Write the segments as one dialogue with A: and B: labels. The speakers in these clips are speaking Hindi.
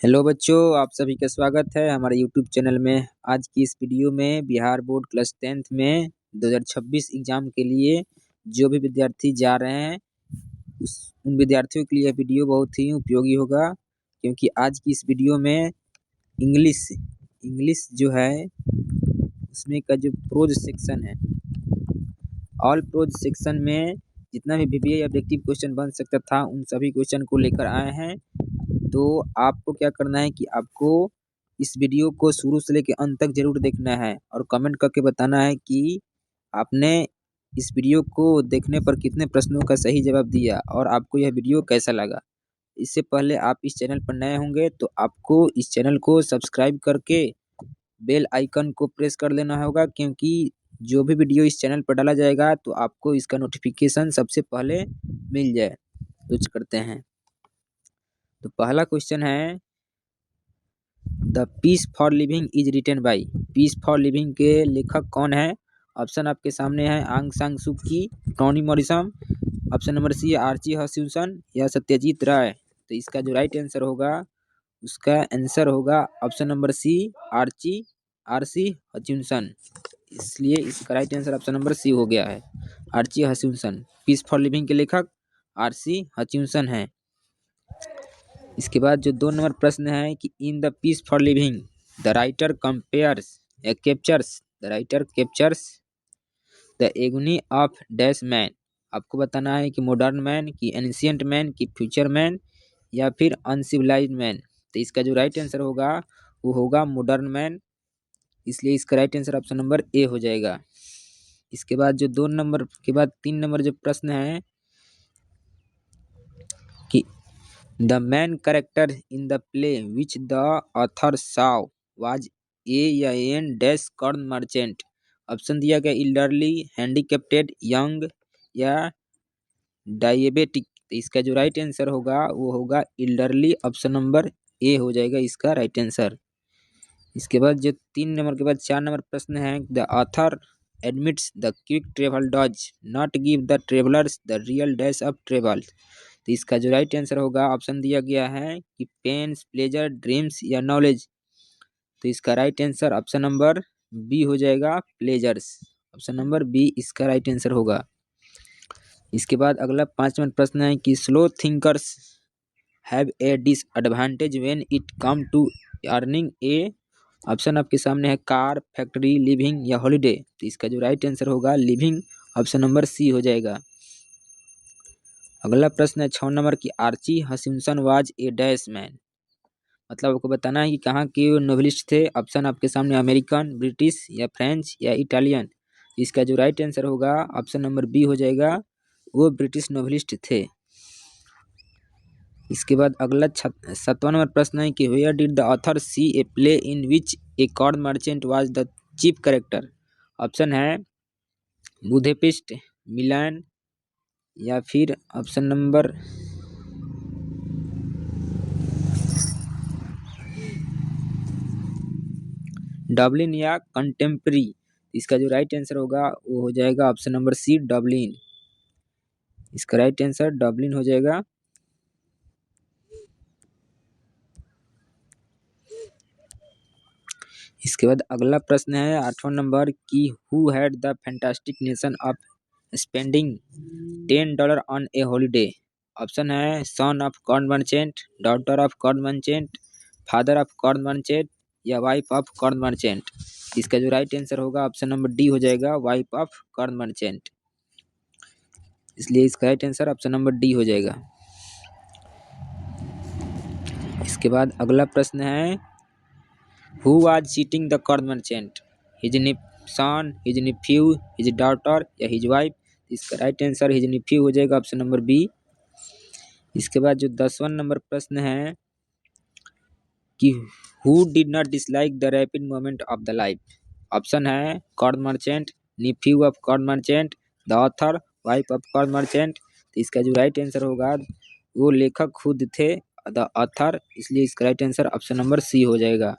A: हेलो बच्चों, आप सभी का स्वागत है हमारे यूट्यूब चैनल में। आज की इस वीडियो में बिहार बोर्ड क्लास 10th में 2026 एग्जाम के लिए जो भी विद्यार्थी जा रहे हैं उन विद्यार्थियों के लिए यह वीडियो बहुत ही उपयोगी होगा, क्योंकि आज की इस वीडियो में इंग्लिश जो है उसमें का जो प्रोज सेक्शन है, ऑल प्रोज सेक्शन में जितना भी वीवीआई ऑब्जेक्टिव क्वेश्चन बन सकता था उन सभी क्वेश्चन को लेकर आए हैं। तो आपको क्या करना है कि आपको इस वीडियो को शुरू से लेकर अंत तक जरूर देखना है और कमेंट करके बताना है कि आपने इस वीडियो को देखने पर कितने प्रश्नों का सही जवाब दिया और आपको यह वीडियो कैसा लगा। इससे पहले आप इस चैनल पर नए होंगे तो आपको इस चैनल को सब्सक्राइब करके बेल आइकन को प्रेस कर लेना होगा, क्योंकि जो भी वीडियो इस चैनल पर डाला जाएगा तो आपको इसका नोटिफिकेशन सबसे पहले मिल जाए। तो करते हैं। तो पहला क्वेश्चन है, the peace for living is written by. Peace for living के लेखक कौन है? ऑप्शन आपके सामने है आंग San Suu Kyi, Toni Morrison, option number C Archie Hutchinson या सत्यजीत राय। तो इसका जो राइट आंसर होगा उसका आंसर होगा option number C Archie Hutchinson. इसलिए इसका right answer option number C हो गया है, Archie Hutchinson. Peace for living के लेखक आरसी हचिंसन है। इसके बाद जो 2 नंबर प्रश्न है कि in the peace for living the writer captures the agony of dash man. आपको बताना है कि मॉडर्न मैन, कि एंशिएंट मैन, कि फ्यूचर मैन या फिर अनसिविलाइज्ड मैन। तो इसका जो राइट आंसर होगा वो होगा मॉडर्न मैन, इसलिए इसका right answer option number A हो जाएगा। इसके बाद जो 2 नंबर के बाद 3 नंबर जो प्रश्न है कि the man character in the play which the author saw was a या an dash corn merchant. Option दिया गया इल्डरली, हैंडीकैप्टेड, यंग या डायबिटिक। तो इसका जो राइट आंसर होगा वो होगा इल्डरली, ऑप्शन नंबर ए हो जाएगा इसका राइट आंसर। इसके बाद जो 3 नंबर के बाद 4 नंबर प्रश्न है, the author admits the quick travel does not give the travellers the real dash of travel. तो इसका जो राइट आंसर होगा ऑप्शन दिया गया है कि पेन्स, प्लेजर, ड्रीम्स या नॉलेज। तो इसका right answer option number B हो जाएगा, प्लेजर्स। ऑप्शन नंबर बी इसका राइट आंसर होगा। इसके बाद अगला 5 नंबर प्रश्न है कि slow thinkers have a disadvantage when it come to earning a. Option आपके सामने है कार, फैक्ट्री, लिविंग या हॉलीडे। तो इसका जो राइट आंसर होगा लिविंग, ऑप्शन नंबर सी हो जाएगा। अगला प्रश्न है 6 नंबर की Archie Hutchinson was a dash man. मतलब आपको बताना है कि कहाँ के नोवेलिस्ट थे। ऑप्शन आपके सामने अमेरिकन, ब्रिटिश या फ्रेंच या इटालियन। इसका जो राइट आंसर होगा ऑप्शन नंबर बी हो जाएगा, वो ब्रिटिश नोवेलिस्ट थे। इसके बाद अगला 7वां नंबर प्रश्न है कि where did the author see a play in which a corn merchant was the chief character. Option है बुधापेस्ट, मिलान या फिर ऑप्शन नंबर डबलिन या कंटेम्प्रेरी। इसका जो राइट आंसर होगा वो हो जाएगा ऑप्शन नंबर सी, डबलिन। इसका राइट आंसर डबलिन हो जाएगा। इसके बाद अगला प्रश्न है 8वां नंबर की who had the fantastic notion of spending $10 on a holiday. Option है son of corn merchant, daughter of corn merchant, father of corn merchant या वाइफ ऑफ कॉर्न मर्चेंट। इसका जो राइट आंसर होगा ऑप्शन नंबर डी हो जाएगा, वाइफ ऑफ कॉर्न मर्चेंट। इसलिए इसका right answer option number D हो जाएगा। इसके बाद अगला प्रश्न है who was cheating the corn merchant, his son, his Neiphiu, his daughter या हिज वाइफ। इसका राइट आंसर हिज नेफ्यू हो जाएगा, ऑप्शन नंबर बी। इसके बाद जो 10वां नंबर प्रश्न है कि who did not dislike the rapid movement of the life. Option है corn merchant, nephew of corn merchant, the author, wife of corn merchant. तो इसका जो राइट आंसर होगा वो लेखक खुद थे, द ऑथर। इसलिए इसका right answer option number C हो जाएगा।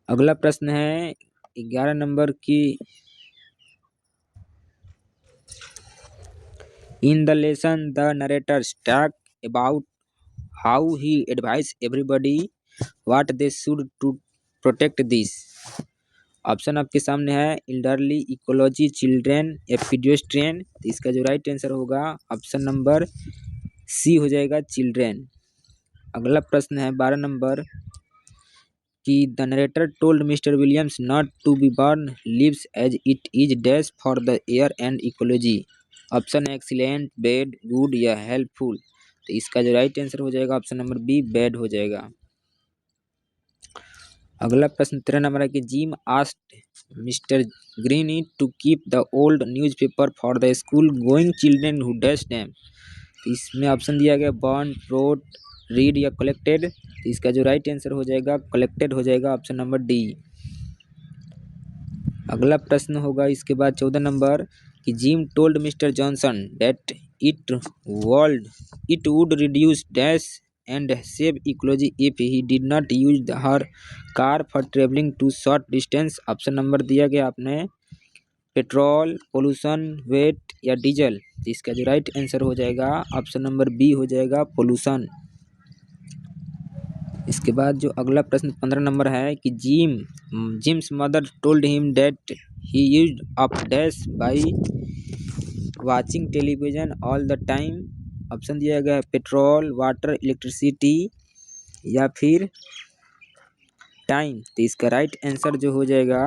A: अगला प्रश्न है 11 नंबर की, in the lesson the narrator talk about how he advice everybody what they should to protect this. Option आपके सामने है एल्डरली, इकोलॉजी, चिल्ड्रेन या पीडियाट्रियन। तो इसका जो राइट आंसर होगा ऑप्शन नंबर सी हो जाएगा, चिल्ड्रेन। अगला प्रश्न है 12 नंबर कि the narrator told mister Williams not to be burn leaves as it is dash for the air and ecology. Option है एक्सीलेंट, बैड, गुड या हेल्पफुल। तो इसका जो राइट आंसर हो जाएगा ऑप्शन नंबर बी, बैड हो जाएगा। अगला प्रश्न 13 नंबर है कि Jim asked mister Greeny to keep the old newspaper for the school going children who dash them. तो इसमें ऑप्शन दिया गया बर्न, ब्रोड, रीड या कलेक्टेड। तो इसका जो राइट आंसर हो जाएगा कलेक्टेड हो जाएगा, ऑप्शन नंबर डी। अगला प्रश्न होगा इसके बाद 14 नंबर कि Jim told mister Johnson that it would reduce dash and save ecology if he did not use her car for travelling to short distance. Option number दिया गया आपने पेट्रोल, पोल्यूशन, वेट या डीजल। तो इसका जो राइट आंसर हो जाएगा ऑप्शन नंबर बी हो जाएगा, पोल्यूशन। इसके बाद जो अगला प्रश्न 15 नंबर है कि Jim's mother told him that he used up dash by watching television all the time. Option दिया गया है पेट्रोल, वाटर, इलेक्ट्रिसिटी या फिर टाइम। तो इसका राइट आंसर जो हो जाएगा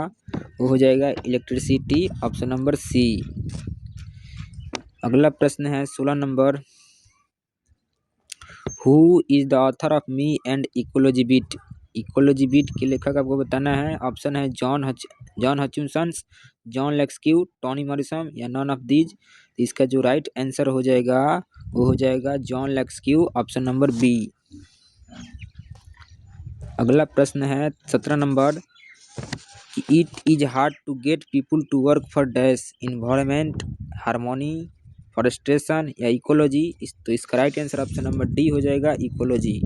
A: वो हो जाएगा इलेक्ट्रिसिटी, ऑप्शन नंबर सी। अगला प्रश्न है 16 number who is the author of me and ecology beat. Ecology beat के लेखक आपको बताना है। ऑप्शन है जॉन हचिनसन, जॉन लेक्सक्यू, टोनी मॉरिसन या नन ऑफ दीज। इसका जो राइट आंसर हो जाएगा वो हो जाएगा जॉन लेक्सक्यू, ऑप्शन नंबर बी। अगला प्रश्न है 17 नंबर कि it is hard to get people to work for dash environment, harmony, forestation या इकोलॉजी। तो इसका right answer option number D हो जाएगा, इकोलॉजी।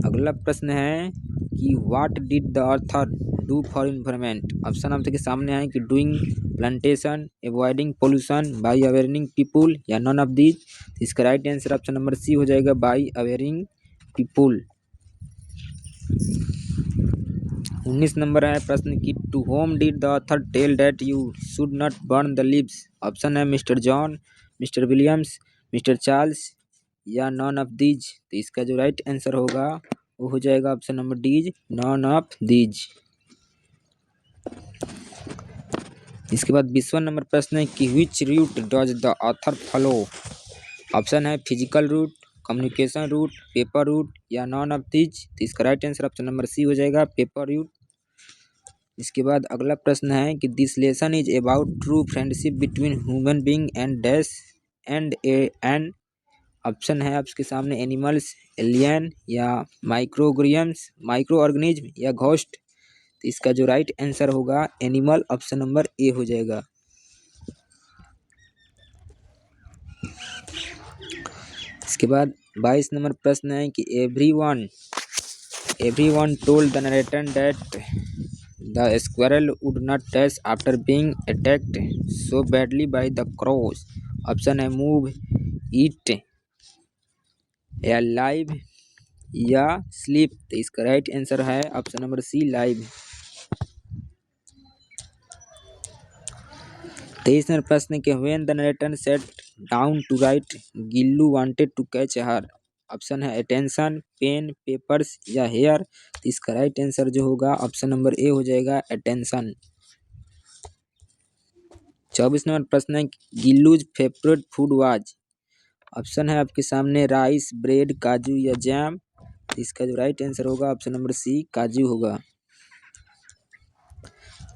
A: अगला प्रश्न है कि what did the author do for environment. Option आपके सामने है कि doing plantation, avoiding pollution, by awaring people या नन ऑफ दीज। इसका right answer option number C हो जाएगा, बाय अवेयरिंग पीपुल। 19 नंबर है प्रश्न की to whom did the author tell that you should not burn the leaves. Option है mister John, mister Williams, mister Charles या नॉन ऑफ दीज। तो इसका जो राइट आंसर होगा वो हो जाएगा option number D, none of these. इसके बाद 20वां नंबर प्रश्न है कि which route does the author follow. Option है physical route, communication route, paper route या नॉन ऑफ दीज। तो इसका right answer option number C हो जाएगा, पेपर रूट। इसके बाद अगला प्रश्न है कि this lesson is about true friendship between human being and dash and an. Option है आपके सामने एनिमल्स, एलियन या माइक्रो ऑर्गेनिज्म या घोस्ट। तो इसका जो राइट आंसर होगा एनिमल, ऑप्शन नंबर ए हो जाएगा। इसके बाद 22 नंबर प्रश्न है कि everyone told the narrator that the squirrel would not dash after being attacked so badly by the crows. Option है मूव, ईट या लाइव या स्लीप। तो इसका राइट आंसर है option number C, live. 23 number प्रश्न के when the narrator set down to write Gillu wanted to catch her. Option है अटेंशन, पेन, पेपर्स या हेयर। तो इसका राइट आंसर जो होगा ऑप्शन नंबर ए हो जाएगा, अटेंशन। 24 नंबर प्रश्न है Gillu's favourite food was. Option है आपके सामने राइस, ब्रेड, काजू या जैम। इसका जो राइट आंसर होगा ऑप्शन नंबर सी, काजू होगा।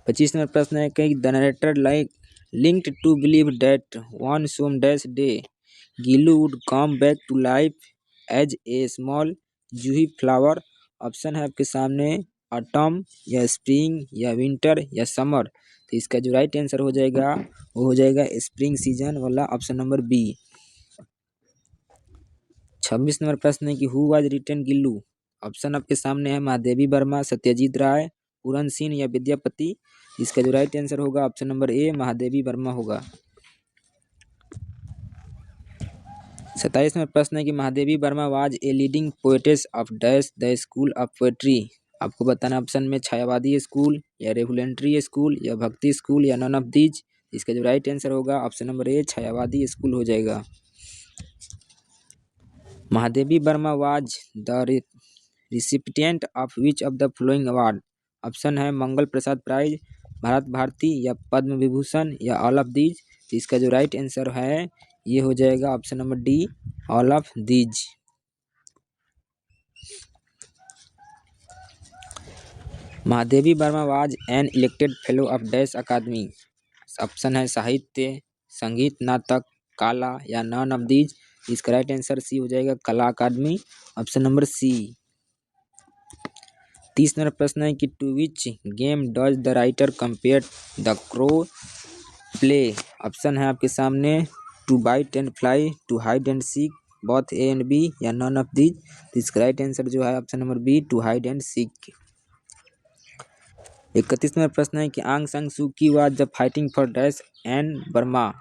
A: 25 नंबर प्रश्न है कि the narrator linked to believe that one some dash day Gilu would come back to life as a small juhi flower। Option है आपके सामने ऑटम या स्प्रिंग या विंटर या समर। तो इसका जो राइट आंसर हो जाएगा वो हो जाएगा स्प्रिंग सीजन वाला, ऑप्शन नंबर बी। 26 नंबर प्रश्न है कि who was written Gillu. Option आपके सामने है महादेवी वर्मा, सत्यजीत राय, पूरन सिंह या विद्यापति। इसका जो राइट आंसर होगा ऑप्शन नंबर ए, महादेवी वर्मा होगा। 27वां प्रश्न है कि Mahadevi Verma was a leading poetess of dash the school of poetry. आपको बताना ऑप्शन में छायावादी स्कूल या रेगुलेंट्री स्कूल या भक्ति स्कूल या नन ऑफ दीज। इसका जो राइट आंसर होगा ऑप्शन नंबर ए छायावादी स्कूल हो जाएगा। Mahadevi Verma was the recipient of which of the following award. Option है मंगल प्रसाद प्राइज, भारत भारती या पद्म विभूषण या ऑल ऑफ दीज। इसका जो राइट आंसर है ये हो जाएगा option number D all of these. Mahadevi Verma was an elected fellow of dash Akademi. Option है साहित्य, संगीत, नाटक, कला या नन ऑफ दीज। इसका राइट आंसर सी हो जाएगा Kala Akademi, option number C. 30 number प्रश्न है कि to which game does the writer compare the crow play. Option है आपके सामने to bite and fly, to hide and seek, both A and B या नन ऑफ दीज। इसका राइट आंसर जो है option number B to hide and seek. 31 number प्रश्न है कि Aung San Suu Kyi was the fighting for dash and Burma.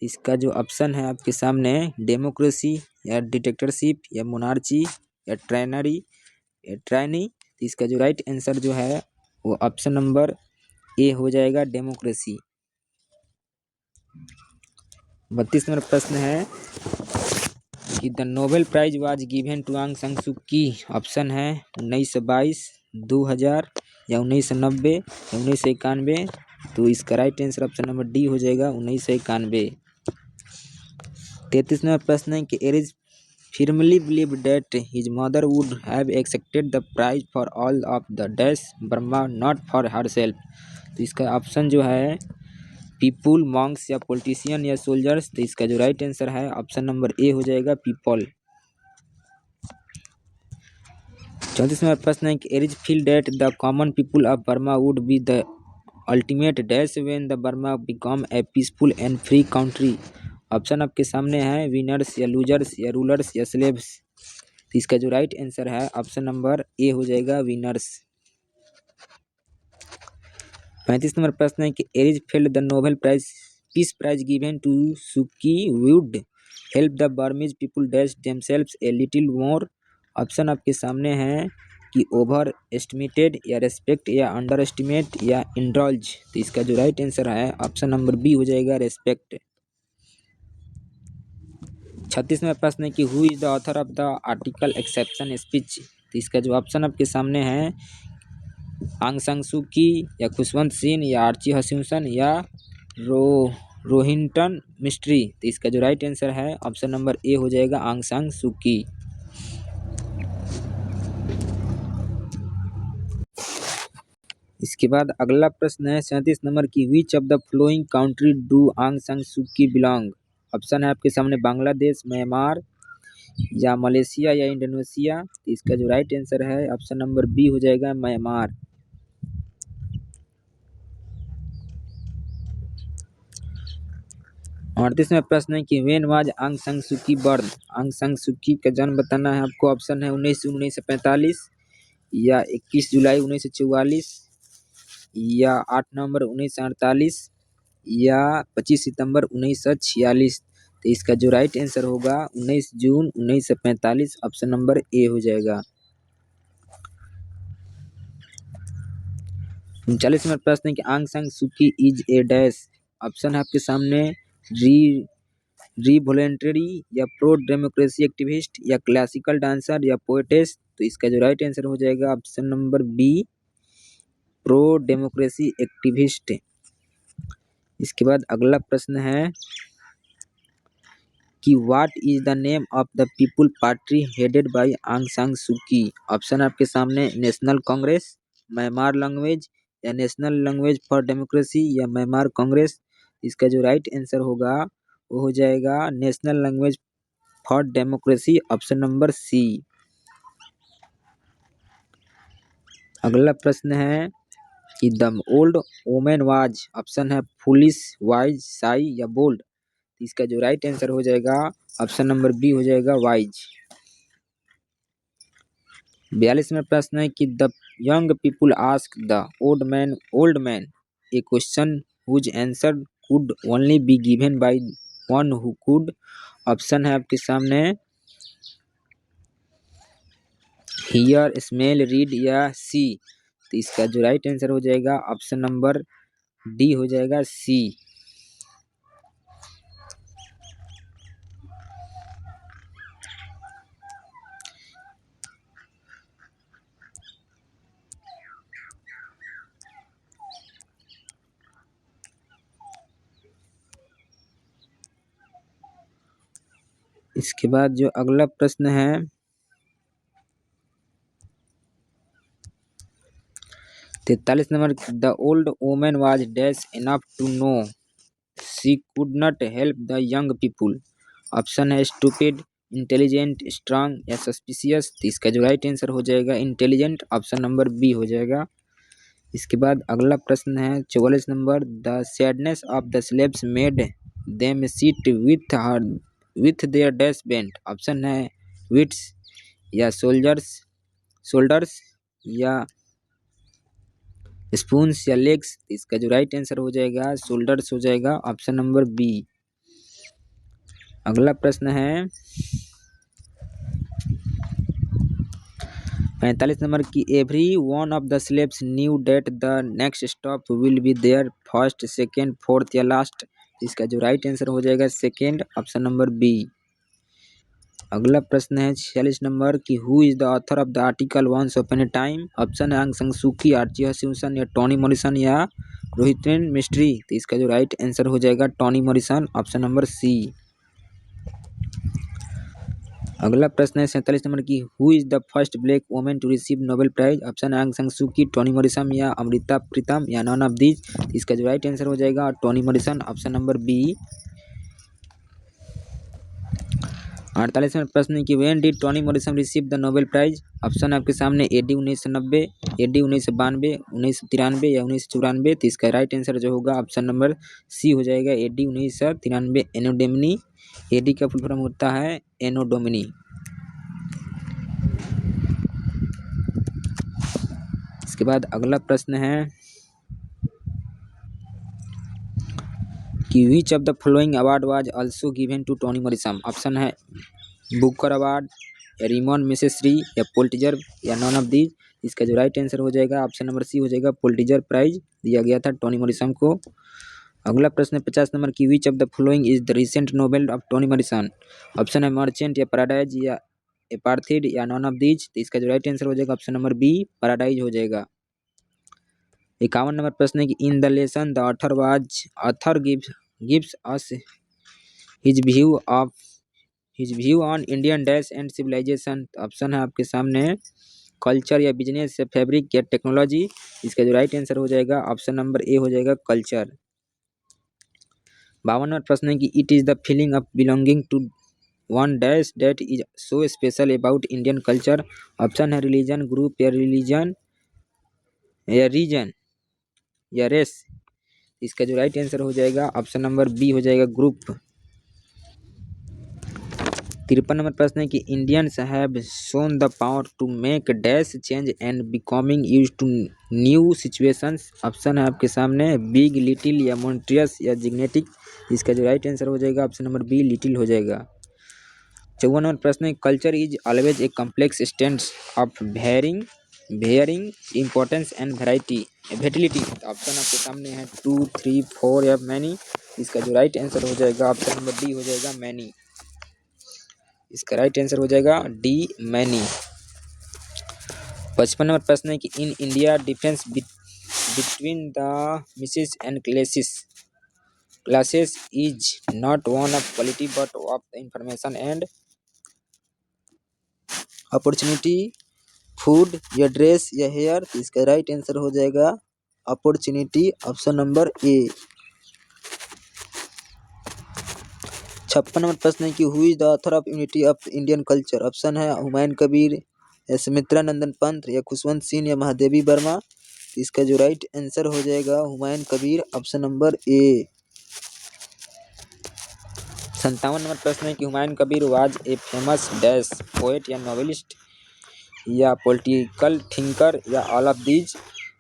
A: इसका जो ऑप्शन है आपके सामने डेमोक्रेसी या डिक्टेटरशिप या मोनार्ची या ट्रायनी। इसका जो राइट आंसर जो है वो ऑप्शन नंबर ए हो जाएगा डेमोक्रेसी। 32 नंबर प्रश्न है कि the Nobel prize was given to Aung San Suu Kyi. Option है 1922, 2000 या 1990 या 1991। तो इसका right answer option number D हो जाएगा 1991। 33 नंबर प्रश्न है कि एरिज firmly believed that his mother would have accepted the prize for all of the dash Burma not for herself। तो इसका ऑप्शन जो है पीपुल, मॉन्क्स या पॉलिटिशियन या सोल्जर्स। तो इसका जो राइट आंसर है ऑप्शन नंबर ए हो जाएगा पीपल। 34 नंबर प्रश्न है कि Aris feel that the common people of Burma would be the ultimate dash when the Burma become a peaceful and free country. Option आपके सामने है विनर्स या लूजर्स या रूलर्स या स्लेव्स। तो इसका जो राइट आंसर है ऑप्शन नंबर ए हो जाएगा विनर्स। 35 नंबर प्रश्न है कि Aris felt the Nobel prize peace prize given to Suu Kyi would help the Burmese people dash themselves a little more. Option आपके सामने है कि ओवर एस्टिमेटेड या रेस्पेक्ट या अंडर एस्टिमेट या इंडल्ज। तो इसका जो राइट आंसर है ऑप्शन नंबर बी हो जाएगा रेस्पेक्ट। 36 नंबर प्रश्न है कि who is the author of the article exception speech. तो इसका जो ऑप्शन आपके सामने है आंग सान सू की या खुशवंत सिंह या आर्ची हस्टिंगटन या रोहिंटन मिस्ट्री। तो इसका जो राइट आंसर है ऑप्शन नंबर ए हो जाएगा आंग सान सू की। इसके बाद अगला प्रश्न है 37 नंबर की विच of the flowing country do आंग सान सू की बिलोंग। ऑप्शन है आपके सामने बांग्लादेश, म्यांमार या मलेशिया या इंडोनेशिया। तो इसका जो राइट आंसर है ऑप्शन नंबर बी हो जाएगा म्यांमार। 38 में प्रश्न है कि व्हेन वाज आंग सान सू की बर्थ। आंग सान सू की का जन्म बताना है आपको। ऑप्शन है 19 जून 1945 या 21 जुलाई 1944 या 8 नवंबर 1948 या 25 सितंबर 1946। तो इसका जो राइट आंसर होगा 19 जून 1945, ऑप्शन नंबर ए हो जाएगा। 39 नंबर प्रश्न है कि आंग सान सू की इज ए डैश। ऑप्शन है आपके सामने रिवॉल्यूशनरी या प्रो डेमोक्रेसी एक्टिविस्ट या क्लासिकल डांसर या पोएटेस। तो इसका जो राइट आंसर हो जाएगा option number B pro democracy activist. इसके बाद अगला प्रश्न है कि what is the name of the people party headed by Aung San Suu Kyi. Option आपके सामने नेशनल कांग्रेस, म्यांमार लैंग्वेज या नेशनल लैंग्वेज फॉर डेमोक्रेसी या म्यांमार कांग्रेस। इसका जो राइट आंसर होगा वो हो जाएगा national language for democracy, option number C. अगला प्रश्न है कि the old women was. Option है फुलिश, वाइज, शाई या बोल्ड। इसका जो राइट आंसर हो जाएगा ऑप्शन नंबर बी हो जाएगा वाइज। 42 में प्रश्न है कि the young people ask the old man a question whose answer could only be given by one who could option है आपके सामने हियर, स्मेल, रीड या सी। तो इसका जो राइट आंसर हो जाएगा ऑप्शन नंबर डी हो जाएगा, सी। इसके बाद जो अगला प्रश्न है 43 number, the old women was dash enough to know she could not help the young people. Option है स्टूपिड, इंटेलिजेंट, स्ट्रांग या सस्पिशियस। तो इसका जो राइट आंसर हो जाएगा इंटेलिजेंट, ऑप्शन नंबर बी हो जाएगा। इसके बाद अगला प्रश्न है 44 number, the sadness of the slaves made them sit with their dash bent. Option है विट्स या शोल्डर्स या स्पून्स या लेग्स। इसका जो राइट आंसर हो जाएगा शोल्डर्स हो जाएगा, ऑप्शन नंबर बी। अगला प्रश्न है 45 नंबर की, every one of the slaves knew that the next stop will be their first, second, fourth या लास्ट। इसका जो राइट आंसर हो जाएगा सेकेंड, ऑप्शन नंबर बी। अगला प्रश्न है 46 नंबर की, who is the author of the article once upon a time. Option है आंग सन सू की, आर्ची हस्टिंगटन या टोनी मॉरिसन या रोहितन मिस्ट्री। तो इसका जो राइट आंसर हो जाएगा Toni Morrison, option number C. अगला प्रश्न है 47 नंबर की, who is the first black women to receive Nobel prize. Option है आंग सन सू की, टोनी मॉरिसन या अमृता प्रीतम या नॉन ऑफ दीज। इसका जो राइट आंसर हो जाएगा Toni Morrison, option number B. 48 में प्रश्न की, when did Toni Morrison receive the Nobel prize. Option आपके सामने एडी 1990, एडी 1992, 1993 या 1994। तो इसका राइट आंसर जो होगा ऑप्शन नंबर सी हो जाएगा, एडी 1993। एनो डोमिनी, एडी का फुल फॉर्म होता है एनो डोमिनी। इसके बाद अगला प्रश्न है कि which of the following award was also given to Toni Morrison. Option है बुकर अवार्ड या रिमोन मैसेर्स या पुलिट्जर या नॉन ऑफ दीज। इसका जो राइट आंसर हो जाएगा ऑप्शन नंबर सी हो जाएगा, पुलिट्जर प्राइज दिया गया था टोनी मॉरिसन को। अगला प्रश्न है 50 नंबर की, विच of the following is the recent Nobel of Tony Morrison. Option है मर्चेंट या पैराडाइज या एपार्थीड या नॉन ऑफ दीज। तो इसका जो राइट आंसर हो जाएगा ऑप्शन नंबर बी, पैराडाइज हो जाएगा। 51 नंबर प्रश्न है कि, in the lesson the author gives us his view on Indian dash and civilization. Option है आपके सामने कल्चर या बिजनेस या फैब्रिक या टेक्नोलॉजी। इसका जो राइट आंसर हो जाएगा ऑप्शन नंबर ए हो जाएगा, कल्चर। 52 नंबर प्रश्न है कि, it is the feeling of belonging to one dash that is so special about Indian culture. Option है रिलीजन, ग्रुप या रिलीजन या रीजन या रेस। इसका जो राइट आंसर हो जाएगा ऑप्शन नंबर बी हो जाएगा, ग्रुप। 53 नंबर प्रश्न है कि, Indians have shown the power to make dash change and becoming used to new situations. Option है आपके सामने बिग, लिटिल या मॉन्ट्रियस या जिग्नेटिक। इसका जो राइट आंसर हो जाएगा ऑप्शन नंबर बी, लिटिल हो जाएगा। 54 नंबर प्रश्न है, culture is always a complex stand of wearing importance and variety. Option आपके सामने है 2, 3, 4 या मैनी। इसका जो राइट आंसर हो जाएगा ऑप्शन नंबर डी हो जाएगा, मैनी। इसका राइट आंसर हो जाएगा डी, मैनी। 55 नंबर प्रश्न है कि, in India difference between the Mrs and classes is not one of quality but of information and opportunity, food या ड्रेस या हेयर। इसका राइट आंसर हो जाएगा अपॉर्चुनिटी, ऑप्शन नंबर ए। 56 नंबर प्रश्न है कि, who is the author of unity of Indian culture. Option है हुमायूं कबीर या सुमित्रा नंदन पंत या खुशवंत सिंह या महादेवी वर्मा। इसका जो राइट आंसर हो जाएगा हुमायूं कबीर, ऑप्शन नंबर ए। 57 नंबर प्रश्न है कि, Humayun Kabir was a famous dash poet या नॉवेलिस्ट या पॉलिटिकल थिंकर या ऑल ऑफ दीज।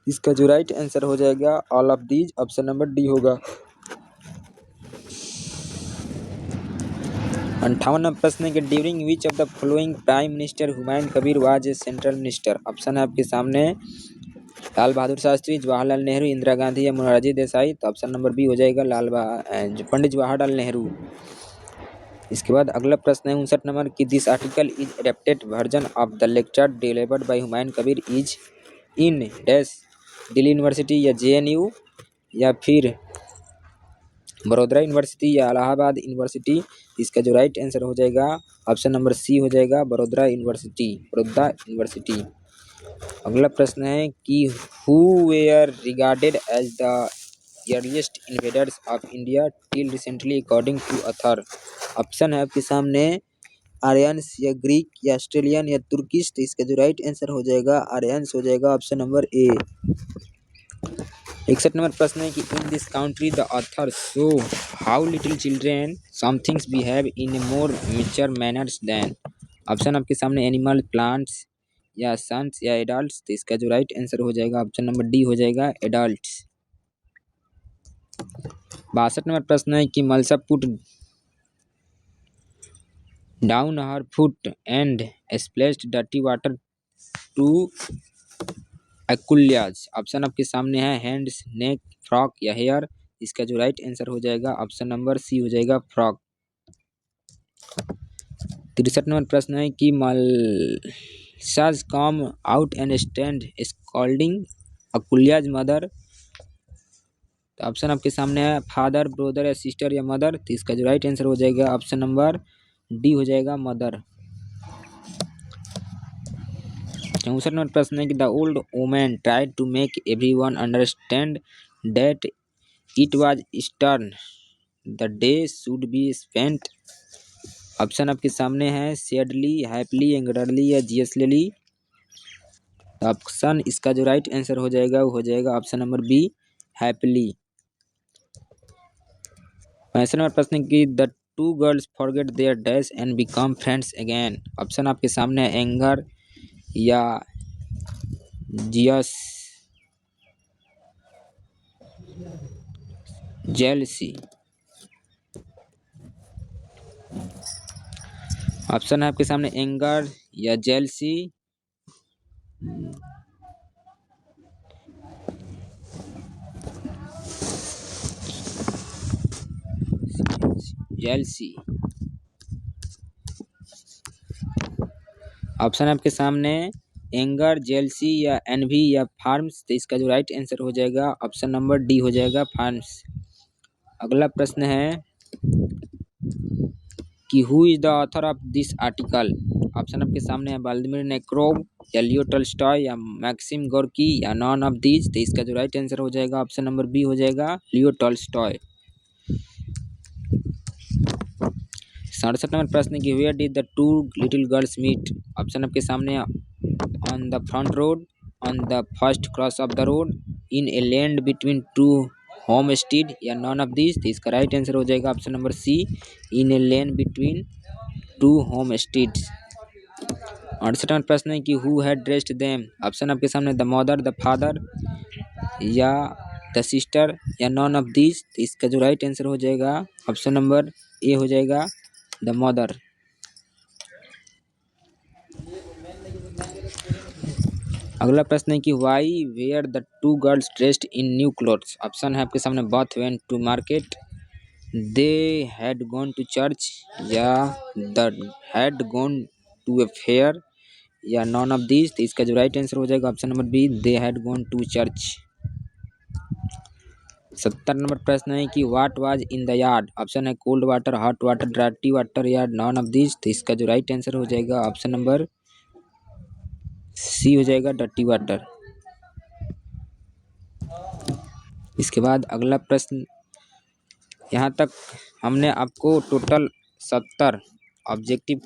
A: इसका जो राइट आंसर हो जाएगा all of these, option number D होगा। 58वां प्रश्न है कि during which of the following prime minister Humayun Kabir was a central minister. Option है आपके सामने लाल बहादुर शास्त्री, जवाहरलाल नेहरू, इंदिरा गांधी या मोरारजी देसाई। तो ऑप्शन नंबर बी हो जाएगा पंडित जवाहरलाल नेहरू। इसके बाद अगला प्रश्न है 59 नंबर की this article is adapted version of the lecture delivered by Humayun Kabir is in dash Delhi university या JNU या फिर बड़ौदा यूनिवर्सिटी या इलाहाबाद यूनिवर्सिटी। इसका जो राइट आंसर हो जाएगा ऑप्शन नंबर सी हो जाएगा बड़ौदा यूनिवर्सिटी। अगला प्रश्न है कि who were regarded as the earliest invaders of India till recently according to author. Option है आपके सामने आर्यंस या ग्रीक या ऑस्ट्रेलियन या तुर्किश। तो इसका जो राइट आंसर हो जाएगा आर्यंस हो जाएगा, ऑप्शन नंबर ए। 61 नंबर प्रश्न है कि in this country the author show how little children some things behave in a more mature manners than. Option आपके सामने एनिमल, प्लांट्स या सन्स या एडल्ट्स। तो इसका जो राइट आंसर हो जाएगा ऑप्शन नंबर डी हो जाएगा एडल्ट्स। 62 नंबर प्रश्न है कि Malasha put down her foot and splashed dirty water to Akulya's. Option आपके सामने है हैंड्स, नेक, फ्रॉक या हेयर। इसका जो राइट आंसर हो जाएगा ऑप्शन नंबर सी हो जाएगा फ्रॉक। 63 नंबर प्रश्न है कि Malasha's come out and stand scolding Akulya's mother. तो ऑप्शन आपके सामने है फादर, ब्रदर या सिस्टर या मदर। तो इसका जो राइट आंसर हो जाएगा ऑप्शन नंबर डी हो जाएगा मदर। 64 नंबर प्रश्न है कि the old woman tried to make everyone understand that it was Easter the day should be spent. Option आपके सामने है सैडली, हैप्पीली, एंग्रली या जियसली। ऑप्शन इसका जो राइट आंसर हो जाएगा वो हो जाएगा option number B happily. 65 number प्रश्न की the two girls forget their dash and become friends again. Option आपके सामने है एंगर या जेलसी। ऑप्शन है आपके सामने एंगर या जेलसी। जेलसी। ऑप्शन आपके सामने एंगर, जेलसी या एनवी या फार्म्स। तो इसका जो राइट आंसर हो जाएगा ऑप्शन नंबर डी हो जाएगा फार्म्स। अगला प्रश्न है कि who is the author of this article. Option आपके सामने है व्लादिमीर नेक्रोव या लियो टॉल्स्टॉय या मैक्सिम गोर्की या नॉन ऑफ दीज। तो इसका जो राइट आंसर हो जाएगा ऑप्शन नंबर बी हो जाएगा लियो टॉल्स्टॉय। 67 नंबर प्रश्न की where did the two little girls meet. Option आपके सामने on the front road, on the first cross of the road, in a land between two homestead या नॉन ऑफ दिस। तो इसका राइट आंसर हो जाएगा option number C in a land between two homesteads. 68 number प्रश्न है कि who had dressed them. Option आपके सामने द मदर, द फादर या द सिस्टर या नॉन ऑफ दिस। तो इसका जो राइट आंसर हो जाएगा ऑप्शन नंबर ए हो जाएगा द मदर। अगला प्रश्न है कि why were the two girls dressed in new clothes. Option है आपके सामने both went to market, they had gone to church या the had gone to a fair या नॉन ऑफ दिस। तो इसका जो राइट आंसर हो जाएगा option number B they had gone to church. 70 number प्रश्न है कि what was in the yard. Option है cold water, hot water, dirty water या नॉन ऑफ दिस। तो इसका जो राइट आंसर हो जाएगा ऑप्शन नंबर सी हो जाएगा डर्टी वाटर। इसके बाद अगला प्रश्न, यहाँ तक हमने आपको टोटल 70 ऑब्जेक्टिव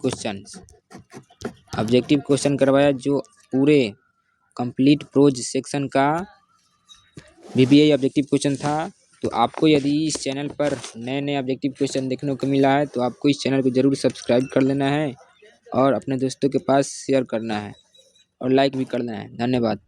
A: क्वेश्चन करवाया जो पूरे कंप्लीट प्रोज सेक्शन का VBI ऑब्जेक्टिव क्वेश्चन था। तो आपको यदि इस चैनल पर नए नए ऑब्जेक्टिव क्वेश्चन देखने को मिला है तो आपको इस चैनल को ज़रूर सब्सक्राइब कर लेना है और अपने दोस्तों के पास शेयर करना है और लाइक भी करना है। धन्यवाद।